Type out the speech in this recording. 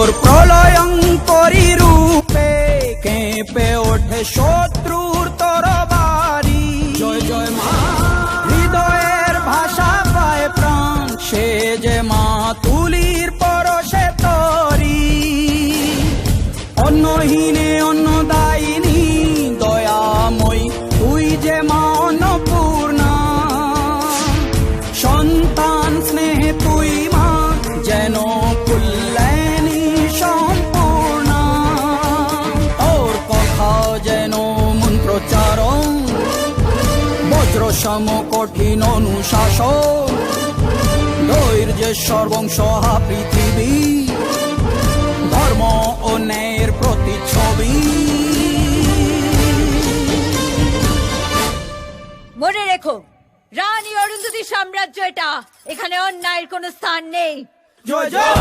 তোর প্রলয়ঙ্করী রূপে কেঁপে ওঠে শত্রুর তরবারি। জয় জয় মা, হৃদয়ের ভাষা পায় প্রাণ, সে যে মা তুলির পরশে তরি। অন্নহীনে অন্নদায়িনী দয়াময়ী, তুই যে মা অন্নপূর্ণা। সন্তান স্নেহে তুই মা যেন কল্যাণী সম্পূর্ণা। তোর কথা যেন মন্ত্রোচ্চারণ, বজ্রসম কঠিন অনুশাসন। ধৈর্যেশ্বর বংশহা পৃথিবী, ধর্ম ও ন্যায়ের প্রতিচ্ছবি। মনে রেখো, রানী অরুন্ধতী সাম্রাজ্য এটা, এখানে অন্যায়ের কোনো স্থান নেই। জয় জয়।